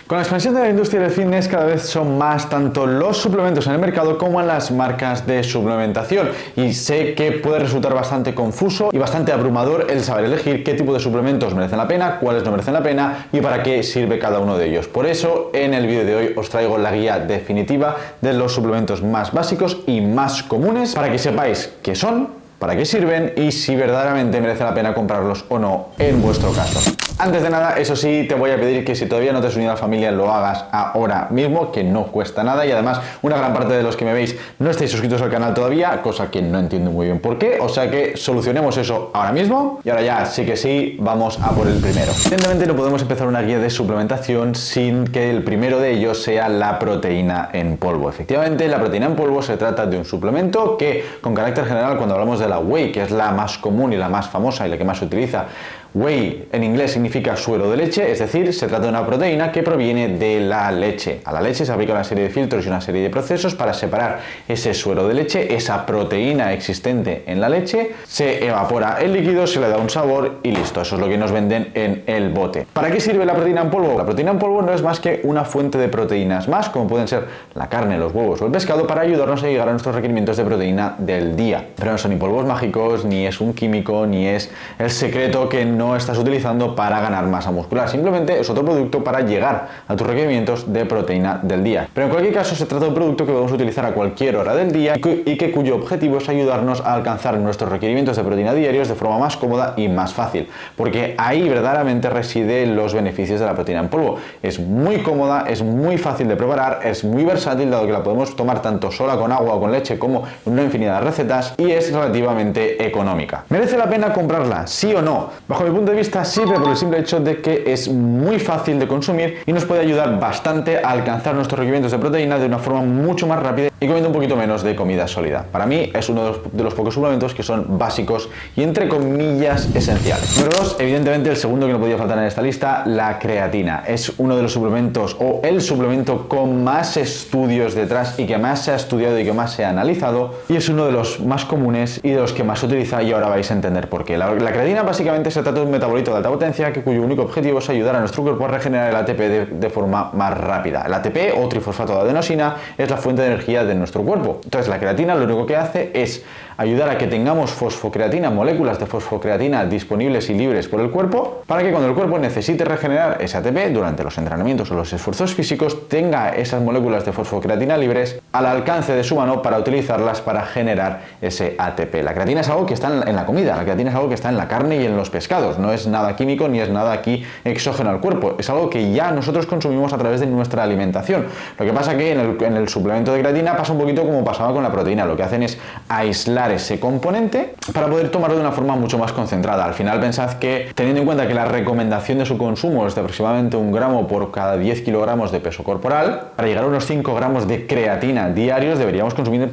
Con la expansión de la industria del fitness cada vez son más tanto los suplementos en el mercado como en las marcas de suplementación, y sé que puede resultar bastante confuso y bastante abrumador el saber elegir qué tipo de suplementos merecen la pena, cuáles no merecen la pena y para qué sirve cada uno de ellos. Por eso en el vídeo de hoy os traigo la guía definitiva de los suplementos más básicos y más comunes para que sepáis qué son, para qué sirven y si verdaderamente merece la pena comprarlos o no en vuestro caso. Antes de nada, eso sí, te voy a pedir que si todavía no te has unido a la familia lo hagas ahora mismo, que no cuesta nada, y además una gran parte de los que me veis no estáis suscritos al canal todavía, cosa que no entiendo muy bien por qué, o sea que solucionemos eso ahora mismo. Y ahora ya, sí que sí, vamos a por el primero. Evidentemente no podemos empezar una guía de suplementación sin que el primero de ellos sea la proteína en polvo. Efectivamente, la proteína en polvo se trata de un suplemento que, con carácter general, cuando hablamos de la whey, que es la más común y la más famosa y la que más se utiliza, whey en inglés significa suero de leche, es decir, se trata de una proteína que proviene de la leche. A la leche se aplica una serie de filtros y una serie de procesos para separar ese suero de leche, esa proteína existente en la leche, se evapora el líquido, se le da un sabor y listo. Eso es lo que nos venden en el bote. ¿Para qué sirve la proteína en polvo? La proteína en polvo no es más que una fuente de proteínas más, como pueden ser la carne, los huevos o el pescado, para ayudarnos a llegar a nuestros requerimientos de proteína del día. Pero no son ni polvos mágicos, ni es un químico, ni es el secreto que no estás utilizando para ganar masa muscular. Simplemente es otro producto para llegar a tus requerimientos de proteína del día. Pero en cualquier caso se trata de un producto que podemos utilizar a cualquier hora del día y cuyo objetivo es ayudarnos a alcanzar nuestros requerimientos de proteína diarios de forma más cómoda y más fácil. Porque ahí verdaderamente residen los beneficios de la proteína en polvo. Es muy cómoda, es muy fácil de preparar, es muy versátil, dado que la podemos tomar tanto sola con agua o con leche como en una infinidad de recetas, y es relativamente económica. ¿Merece la pena comprarla? ¿Sí o no? Bajo mi punto de vista, sirve por el simple hecho de que es muy fácil de consumir y nos puede ayudar bastante a alcanzar nuestros requerimientos de proteína de una forma mucho más rápida y comiendo un poquito menos de comida sólida. Para mí es uno de los pocos suplementos que son básicos y entre comillas esenciales. Número 2, evidentemente el segundo que no podía faltar en esta lista, la creatina. Es uno de los suplementos o el suplemento con más estudios detrás y que más se ha estudiado y que más se ha analizado, y es uno de los más comunes y de los que más se utiliza, y ahora vais a entender por qué. La creatina básicamente se trata de un metabolito de alta potencia cuyo único objetivo es ayudar a nuestro cuerpo a regenerar el ATP de forma más rápida. El ATP o trifosfato de adenosina es la fuente de energía de nuestro cuerpo. Entonces la creatina lo único que hace es ayudar a que tengamos fosfocreatina, moléculas de fosfocreatina disponibles y libres por el cuerpo, para que cuando el cuerpo necesite regenerar ese ATP durante los entrenamientos o los esfuerzos físicos, tenga esas moléculas de fosfocreatina libres al alcance de su mano para utilizarlas para generar ese ATP. La creatina es algo que está en la comida, la creatina es algo que está en la carne y en los pescados, no es nada químico ni es nada aquí exógeno al cuerpo, es algo que ya nosotros consumimos a través de nuestra alimentación. Lo que pasa que en el suplemento de creatina pasa un poquito como pasaba con la proteína, lo que hacen es aislar ese componente para poder tomarlo de una forma mucho más concentrada. Al final pensad que, teniendo en cuenta que la recomendación de su consumo es de aproximadamente 1 gramo por cada 10 kilogramos de peso corporal, para llegar a unos 5 gramos de creatina diarios deberíamos consumir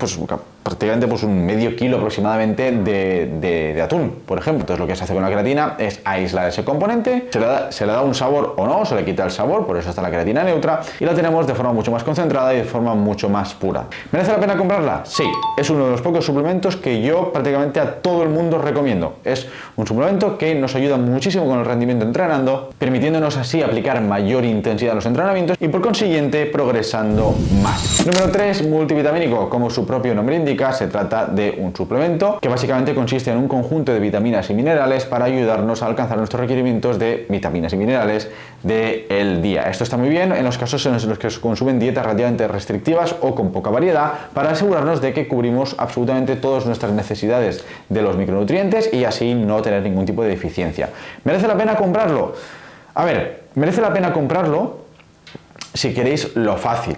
prácticamente un medio kilo aproximadamente de atún, por ejemplo. Entonces lo que se hace con la creatina es aislar ese componente, se le da un sabor o no, se le quita el sabor, por eso está la creatina neutra, y la tenemos de forma mucho más concentrada y de forma mucho más pura. ¿Merece la pena comprarla? Sí, es uno de los pocos suplementos que yo prácticamente a todo el mundo recomiendo. Es un suplemento que nos ayuda muchísimo con el rendimiento entrenando, permitiéndonos así aplicar mayor intensidad a los entrenamientos y por consiguiente progresando más. Número 3, multivitamínico. Como su propio nombre indica, se trata de un suplemento que básicamente consiste en un conjunto de vitaminas y minerales para ayudarnos a alcanzar nuestros requerimientos de vitaminas y minerales del día. Esto está muy bien en los casos en los que se consumen dietas relativamente restrictivas o con poca variedad, para asegurarnos de que cubrimos absolutamente todas nuestras necesidades de los micronutrientes y así no tener ningún tipo de deficiencia. ¿Merece la pena comprarlo? A ver, merece la pena comprarlo si queréis lo fácil.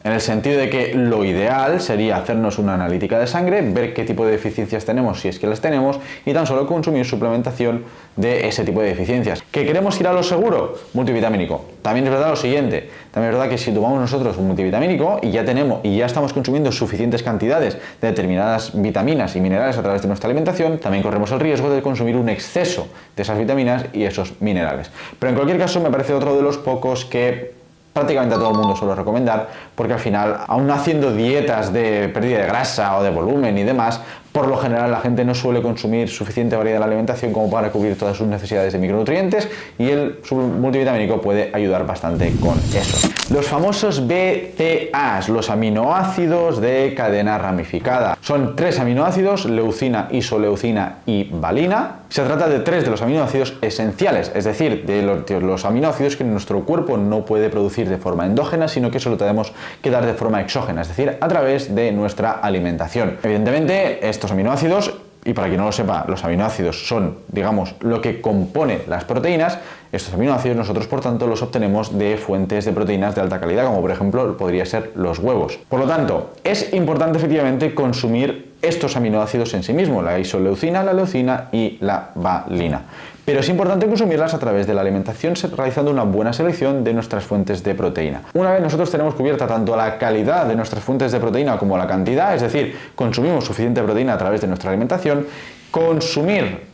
En el sentido de que lo ideal sería hacernos una analítica de sangre, ver qué tipo de deficiencias tenemos, si es que las tenemos, y tan solo consumir suplementación de ese tipo de deficiencias. ¿Que queremos ir a lo seguro? Multivitamínico. También es verdad lo siguiente, también es verdad que si tomamos nosotros un multivitamínico y ya estamos consumiendo suficientes cantidades de determinadas vitaminas y minerales a través de nuestra alimentación, también corremos el riesgo de consumir un exceso de esas vitaminas y esos minerales. Pero en cualquier caso me parece otro de los pocos que prácticamente a todo el mundo suelo recomendar, porque al final, aún haciendo dietas de pérdida de grasa o de volumen y demás, Por lo general la gente no suele consumir suficiente variedad en la alimentación como para cubrir todas sus necesidades de micronutrientes y el multivitamínico puede ayudar bastante con eso. Los famosos BCAAs, los aminoácidos de cadena ramificada. Son 3 aminoácidos: leucina, isoleucina y valina. Se trata de 3 de los aminoácidos esenciales, es decir, de los aminoácidos que nuestro cuerpo no puede producir de forma endógena, sino que solo tenemos que dar de forma exógena, es decir, a través de nuestra alimentación. Evidentemente, estos aminoácidos, y para quien no lo sepa, los aminoácidos son, digamos, lo que compone las proteínas. Estos aminoácidos nosotros, por tanto, los obtenemos de fuentes de proteínas de alta calidad, como por ejemplo podría ser los huevos. Por lo tanto, es importante efectivamente consumir estos aminoácidos en sí mismos, la isoleucina, la leucina y la valina. Pero es importante consumirlas a través de la alimentación, realizando una buena selección de nuestras fuentes de proteína. Una vez nosotros tenemos cubierta tanto la calidad de nuestras fuentes de proteína como la cantidad, es decir, consumimos suficiente proteína a través de nuestra alimentación, consumir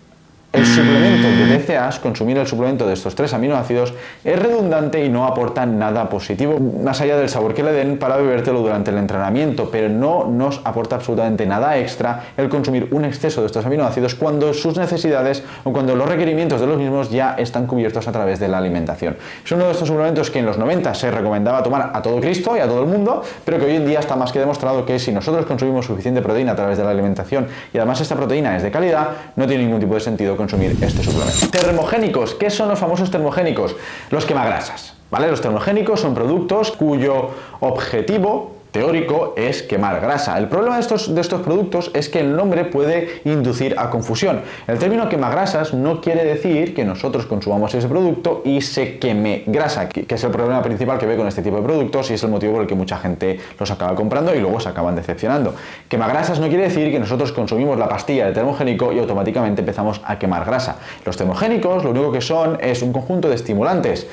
el suplemento de BCAAs, consumir el suplemento de estos 3 aminoácidos, es redundante y no aporta nada positivo, más allá del sabor que le den para bebértelo durante el entrenamiento, pero no nos aporta absolutamente nada extra el consumir un exceso de estos aminoácidos cuando sus necesidades o cuando los requerimientos de los mismos ya están cubiertos a través de la alimentación. Es uno de estos suplementos que en los 90 se recomendaba tomar a todo Cristo y a todo el mundo, pero que hoy en día está más que demostrado que si nosotros consumimos suficiente proteína a través de la alimentación y además esta proteína es de calidad, no tiene ningún tipo de sentido consumir este suplemento. Termogénicos. ¿Qué son los famosos termogénicos? Los quemagrasas, ¿vale? Los termogénicos son productos cuyo objetivo teórico es quemar grasa. El problema de estos productos es que el nombre puede inducir a confusión. El término quemagrasas no quiere decir que nosotros consumamos ese producto y se queme grasa, que es el problema principal que ve con este tipo de productos y es el motivo por el que mucha gente los acaba comprando y luego se acaban decepcionando. Quemagrasas no quiere decir que nosotros consumimos la pastilla de termogénico y automáticamente empezamos a quemar grasa. Los termogénicos lo único que son es un conjunto de estimulantes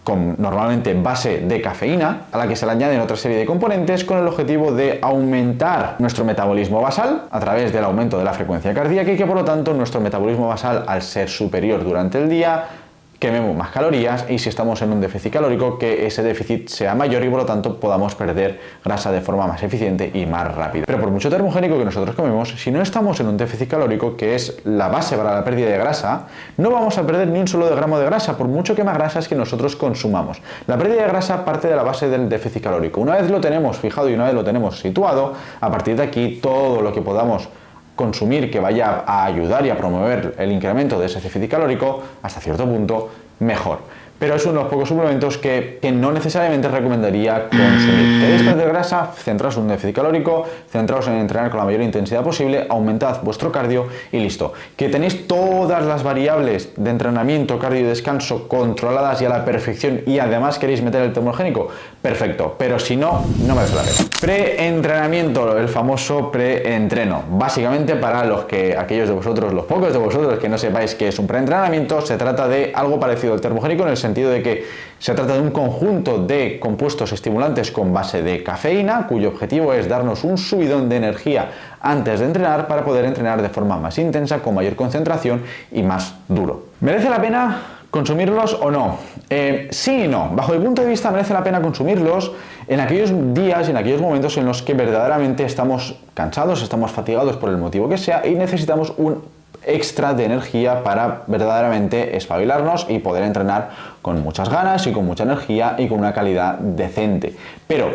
con normalmente base de cafeína, a la que se le añaden otra serie de componentes con el objetivo de aumentar nuestro metabolismo basal a través del aumento de la frecuencia cardíaca y que por lo tanto nuestro metabolismo basal, al ser superior durante el día, quememos más calorías y si estamos en un déficit calórico que ese déficit sea mayor y por lo tanto podamos perder grasa de forma más eficiente y más rápida. Pero por mucho termogénico que nosotros comemos, si no estamos en un déficit calórico, que es la base para la pérdida de grasa, no vamos a perder ni un solo gramo de grasa por mucho quemagrasas que nosotros consumamos. La pérdida de grasa parte de la base del déficit calórico. Una vez lo tenemos fijado y una vez lo tenemos situado, a partir de aquí todo lo que podamos consumir que vaya a ayudar y a promover el incremento de ese déficit calórico, hasta cierto punto, mejor. Pero es uno de los pocos suplementos que no necesariamente recomendaría consumir. ¿Queréis perder grasa? Centraos en un déficit calórico, centraos en entrenar con la mayor intensidad posible, aumentad vuestro cardio y listo. ¿Que tenéis todas las variables de entrenamiento, cardio y descanso controladas y a la perfección y además queréis meter el termogénico? Perfecto, pero si no, no merece la pena. Preentrenamiento, el famoso preentreno. Básicamente para aquellos de vosotros, los pocos de vosotros que no sepáis qué es un preentrenamiento, se trata de algo parecido al termogénico en el sentido de que se trata de un conjunto de compuestos estimulantes con base de cafeína, cuyo objetivo es darnos un subidón de energía antes de entrenar para poder entrenar de forma más intensa, con mayor concentración y más duro. ¿Merece la pena consumirlos o no? Sí y no. Bajo mi punto de vista merece la pena consumirlos en aquellos días y en aquellos momentos en los que verdaderamente estamos cansados, estamos fatigados por el motivo que sea y necesitamos un extra de energía para verdaderamente espabilarnos y poder entrenar con muchas ganas y con mucha energía y con una calidad decente. Pero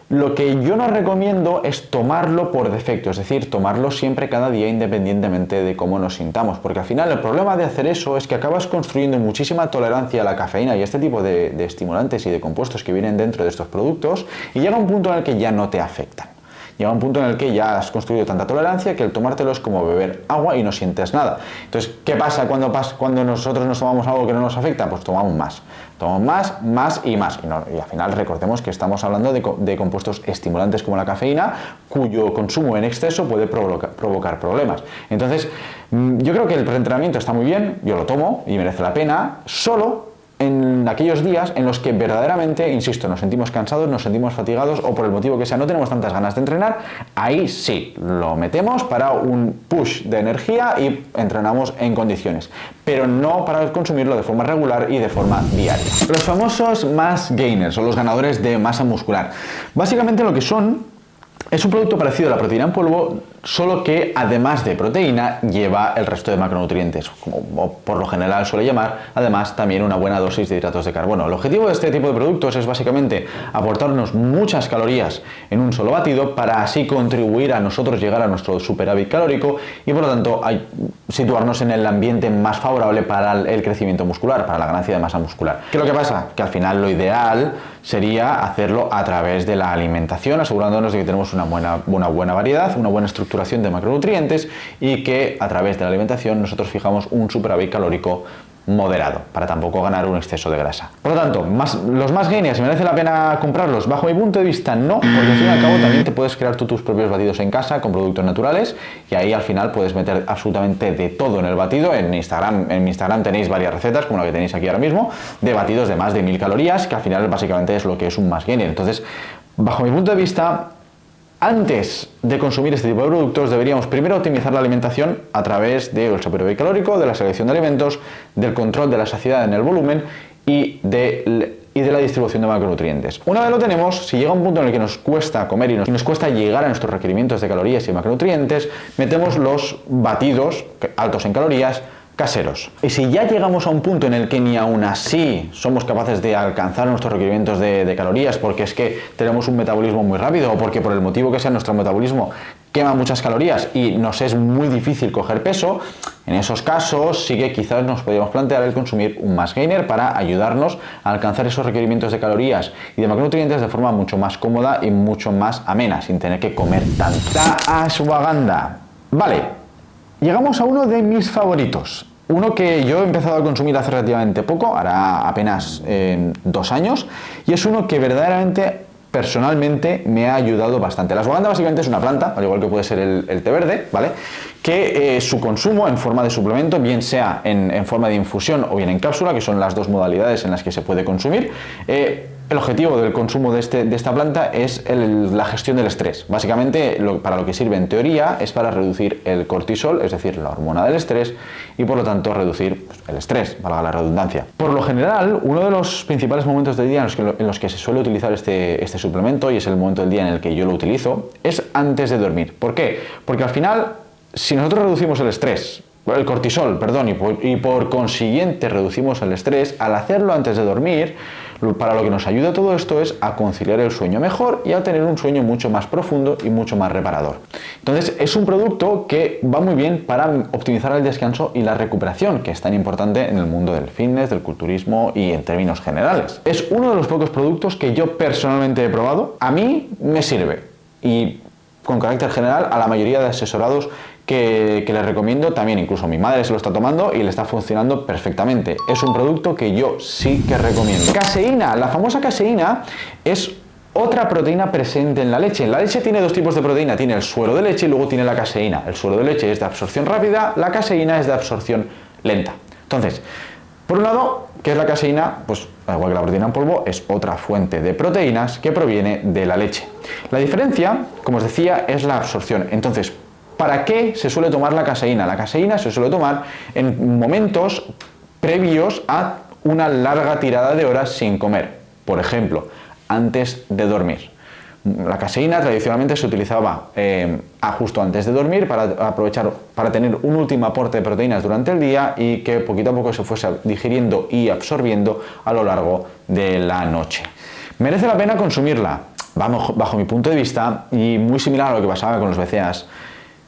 lo que yo no recomiendo es tomarlo por defecto, es decir, tomarlo siempre cada día independientemente de cómo nos sintamos, porque al final el problema de hacer eso es que acabas construyendo muchísima tolerancia a la cafeína y este tipo de estimulantes y de compuestos que vienen dentro de estos productos y llega un punto en el que ya no te afectan. Llega un punto en el que ya has construido tanta tolerancia que el tomártelo es como beber agua y no sientes nada. Entonces, ¿qué pasa cuando nosotros nos tomamos algo que no nos afecta? Pues tomamos más. Tomamos más y más. Y al final recordemos que estamos hablando de compuestos estimulantes como la cafeína, cuyo consumo en exceso puede provocar problemas. Entonces, yo creo que el preentrenamiento está muy bien, yo lo tomo y merece la pena, solo en aquellos días en los que verdaderamente, insisto, nos sentimos cansados, nos sentimos fatigados o por el motivo que sea no tenemos tantas ganas de entrenar, ahí sí, lo metemos para un push de energía y entrenamos en condiciones, pero no para consumirlo de forma regular y de forma diaria. Los famosos mass gainers o los ganadores de masa muscular. Básicamente lo que son Es un producto parecido a la proteína en polvo, solo que además de proteína lleva el resto de macronutrientes, como por lo general suele llamar, además también una buena dosis de hidratos de carbono. El objetivo de este tipo de productos es básicamente aportarnos muchas calorías en un solo batido para así contribuir a nosotros llegar a nuestro superávit calórico y por lo tanto situarnos en el ambiente más favorable para el crecimiento muscular, para la ganancia de masa muscular. ¿Qué es lo que pasa? Que al final lo ideal sería hacerlo a través de la alimentación, asegurándonos de que tenemos una buena variedad, una buena estructuración de macronutrientes y que a través de la alimentación nosotros fijamos un superávit calórico moderado, para tampoco ganar un exceso de grasa. Por lo tanto, los más gainers, ¿merece la pena comprarlos? Bajo mi punto de vista, no, porque al fin y al cabo también te puedes crear tú tus propios batidos en casa con productos naturales y ahí al final puedes meter absolutamente de todo en el batido. En mi Instagram tenéis varias recetas, como la que tenéis aquí ahora mismo, de batidos de más de 1000 calorías, que al final básicamente es lo que es un más gainer. Entonces, bajo mi punto de vista, antes de consumir este tipo de productos deberíamos primero optimizar la alimentación a través del superávit calórico, de la selección de alimentos, del control de la saciedad en el volumen y de la distribución de macronutrientes. Una vez lo tenemos, si llega un punto en el que nos cuesta comer y nos cuesta llegar a nuestros requerimientos de calorías y macronutrientes, metemos los batidos altos en calorías caseros. Y si ya llegamos a un punto en el que ni aún así somos capaces de alcanzar nuestros requerimientos de calorías porque es que tenemos un metabolismo muy rápido o porque por el motivo que sea nuestro metabolismo quema muchas calorías y nos es muy difícil coger peso, en esos casos sí que quizás nos podríamos plantear el consumir un mass gainer para ayudarnos a alcanzar esos requerimientos de calorías y de macronutrientes de forma mucho más cómoda y mucho más amena, sin tener que comer tanto. La ashwagandha. Vale. Llegamos a uno de mis favoritos, uno que yo he empezado a consumir hace relativamente poco, hará apenas 2 años, y es uno que verdaderamente, personalmente, me ha ayudado bastante. La ashwagandha básicamente es una planta, al igual que puede ser el té verde, ¿vale? Que su consumo en forma de suplemento, bien sea en forma de infusión o bien en cápsula, que son las dos modalidades en las que se puede consumir, el objetivo del consumo de esta planta es la gestión del estrés. Básicamente, para lo que sirve en teoría es para reducir el cortisol, es decir, la hormona del estrés, y por lo tanto reducir el estrés, valga la redundancia. Por lo general, uno de los principales momentos del día en los que se suele utilizar este suplemento, y es el momento del día en el que yo lo utilizo, es antes de dormir. ¿Por qué? Porque al final, si nosotros reducimos el cortisol, perdón, y por consiguiente reducimos el estrés, al hacerlo antes de dormir, para lo que nos ayuda todo esto es a conciliar el sueño mejor y a tener un sueño mucho más profundo y mucho más reparador. Entonces es un producto que va muy bien para optimizar el descanso y la recuperación, que es tan importante en el mundo del fitness, del culturismo y en términos generales. Es uno de los pocos productos que yo personalmente he probado. A mí me sirve y con carácter general a la mayoría de asesorados que les recomiendo, también incluso mi madre se lo está tomando y le está funcionando perfectamente. Es un producto que yo sí que recomiendo. Caseína, la famosa caseína es otra proteína presente en la leche. La leche tiene dos tipos de proteína, tiene el suero de leche y luego tiene la caseína. El suero de leche es de absorción rápida, la caseína es de absorción lenta. Entonces, por un lado, ¿qué es la caseína? Pues al igual que la proteína en polvo, es otra fuente de proteínas que proviene de la leche. La diferencia, como os decía, es la absorción. Entonces, ¿para qué se suele tomar la caseína? La caseína se suele tomar en momentos previos a una larga tirada de horas sin comer. Por ejemplo, antes de dormir. La caseína tradicionalmente se utilizaba justo antes de dormir para tener un último aporte de proteínas durante el día y que poquito a poco se fuese digiriendo y absorbiendo a lo largo de la noche. ¿Merece la pena consumirla? Vamos, bajo mi punto de vista, y muy similar a lo que pasaba con los BCAAs,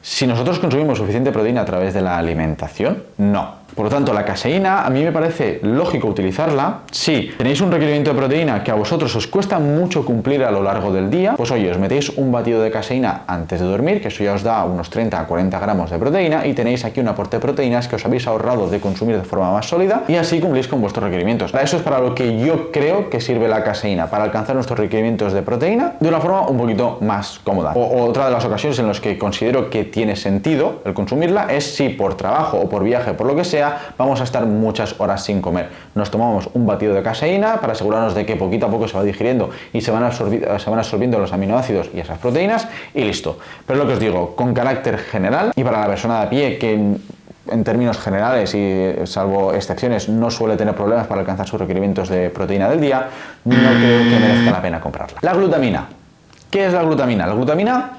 si nosotros consumimos suficiente proteína a través de la alimentación, no. Por lo tanto, la caseína a mí me parece lógico utilizarla. Si tenéis un requerimiento de proteína que a vosotros os cuesta mucho cumplir a lo largo del día, pues oye, os metéis un batido de caseína antes de dormir, que eso ya os da unos 30 a 40 gramos de proteína y tenéis aquí un aporte de proteínas que os habéis ahorrado de consumir de forma más sólida y así cumplís con vuestros requerimientos. Eso es para lo que yo creo que sirve la caseína, para alcanzar nuestros requerimientos de proteína de una forma un poquito más cómoda. Otra de las ocasiones en las que considero que tiene sentido el consumirla es si por trabajo o por viaje, por lo que sea, vamos a estar muchas horas sin comer. Nos tomamos un batido de caseína para asegurarnos de que poquito a poco se va digiriendo y se van absorbiendo los aminoácidos y esas proteínas y listo. Pero lo que os digo, con carácter general y para la persona de a pie que en términos generales y salvo excepciones no suele tener problemas para alcanzar sus requerimientos de proteína del día, no creo que merezca la pena comprarla. La glutamina. ¿Qué es la glutamina? La glutamina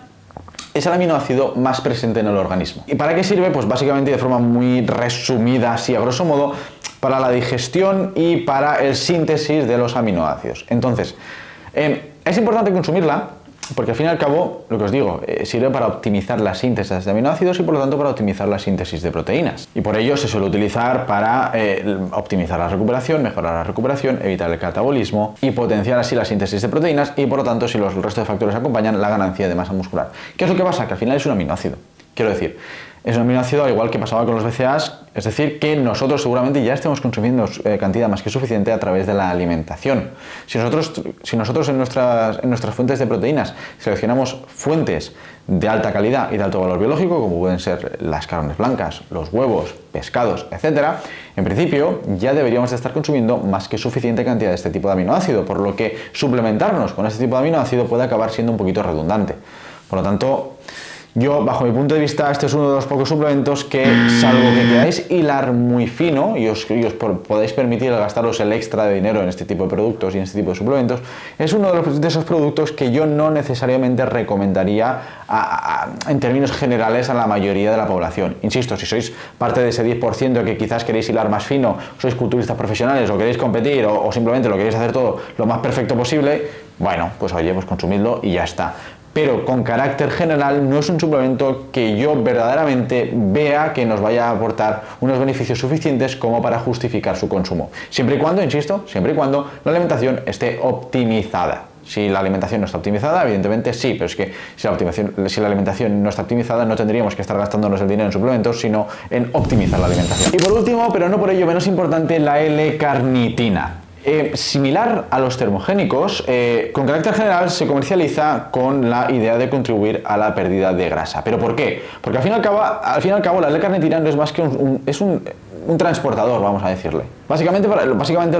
es el aminoácido más presente en el organismo. ¿Y para qué sirve? Pues básicamente de forma muy resumida, así a grosso modo, para la digestión y para el síntesis de los aminoácidos. Entonces, es importante consumirla porque al fin y al cabo, lo que os digo, sirve para optimizar la síntesis de aminoácidos y por lo tanto para optimizar la síntesis de proteínas. Y por ello se suele utilizar para optimizar la recuperación, mejorar la recuperación, evitar el catabolismo y potenciar así la síntesis de proteínas y por lo tanto, si el resto de factores acompañan, la ganancia de masa muscular. ¿Qué es lo que pasa? Que al final es un aminoácido. Quiero decir, es un aminoácido al igual que pasaba con los BCAAs, es decir, que nosotros seguramente ya estemos consumiendo cantidad más que suficiente a través de la alimentación. Si nosotros en nuestras fuentes de proteínas seleccionamos fuentes de alta calidad y de alto valor biológico, como pueden ser las carnes blancas, los huevos, pescados, etc., en principio ya deberíamos de estar consumiendo más que suficiente cantidad de este tipo de aminoácido, por lo que suplementarnos con este tipo de aminoácido puede acabar siendo un poquito redundante. Por lo tanto, yo, bajo mi punto de vista, este es uno de los pocos suplementos que, salvo que queráis hilar muy fino y os podáis permitir gastaros el extra de dinero en este tipo de productos y en este tipo de suplementos, es uno de esos productos que yo no necesariamente recomendaría en términos generales a la mayoría de la población. Insisto, si sois parte de ese 10% que quizás queréis hilar más fino, sois culturistas profesionales o queréis competir o simplemente lo queréis hacer todo lo más perfecto posible, bueno, pues oye, pues consumidlo y ya está. Pero con carácter general no es un suplemento que yo verdaderamente vea que nos vaya a aportar unos beneficios suficientes como para justificar su consumo. Siempre y cuando, insisto, siempre y cuando la alimentación esté optimizada. Si la alimentación no está optimizada, evidentemente sí, pero es que si la alimentación no está optimizada, no tendríamos que estar gastándonos el dinero en suplementos, sino en optimizar la alimentación. Y por último, pero no por ello menos importante, la L-carnitina. Similar a los termogénicos, con carácter general se comercializa con la idea de contribuir a la pérdida de grasa. ¿Pero por qué? Porque al fin y al cabo la L-carnitina no es más que un transportador, vamos a decirle. Básicamente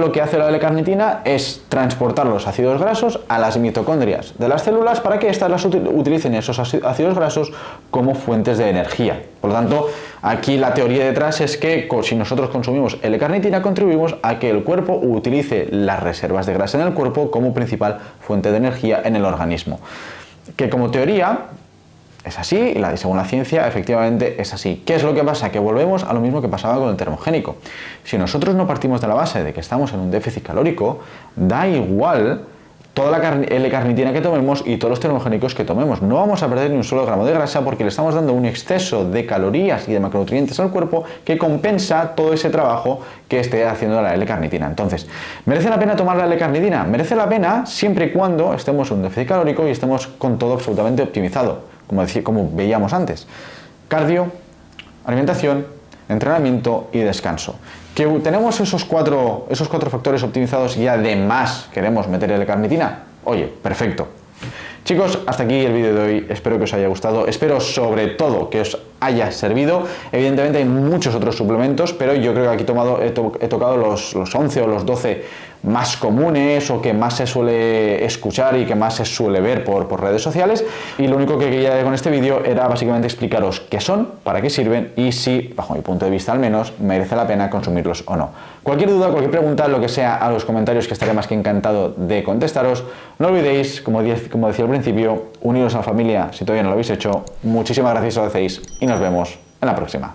lo que hace la L-carnitina es transportar los ácidos grasos a las mitocondrias de las células para que éstas utilicen esos ácidos grasos como fuentes de energía. Por lo tanto, aquí la teoría detrás es que si nosotros consumimos L-carnitina contribuimos a que el cuerpo utilice las reservas de grasa en el cuerpo como principal fuente de energía en el organismo. Que como teoría es así y según la ciencia efectivamente es así. ¿Qué es lo que pasa? Que volvemos a lo mismo que pasaba con el termogénico. Si nosotros no partimos de la base de que estamos en un déficit calórico, da igual toda la L-carnitina que tomemos y todos los termogénicos que tomemos. No vamos a perder ni un solo gramo de grasa porque le estamos dando un exceso de calorías y de macronutrientes al cuerpo que compensa todo ese trabajo que esté haciendo la L-carnitina. Entonces, ¿merece la pena tomar la L-carnitina? Merece la pena siempre y cuando estemos en un déficit calórico y estemos con todo absolutamente optimizado. Como veíamos antes, cardio, alimentación, entrenamiento y descanso. Que tenemos esos cuatro factores optimizados y además queremos meter L-carnitina, oye, perfecto. Chicos, hasta aquí el vídeo de hoy, espero que os haya gustado, espero sobre todo que os haya servido. Evidentemente hay muchos otros suplementos, pero yo creo que aquí he tocado los 11 o los 12 más comunes o que más se suele escuchar y que más se suele ver por redes sociales, y lo único que quería con este vídeo era básicamente explicaros qué son, para qué sirven y si, bajo mi punto de vista al menos, merece la pena consumirlos o no. Cualquier duda, cualquier pregunta, lo que sea, a los comentarios, que estaré más que encantado de contestaros. No olvidéis, como decía al principio, uniros a la familia si todavía no lo habéis hecho. Muchísimas gracias si lo hacéis y nos vemos en la próxima.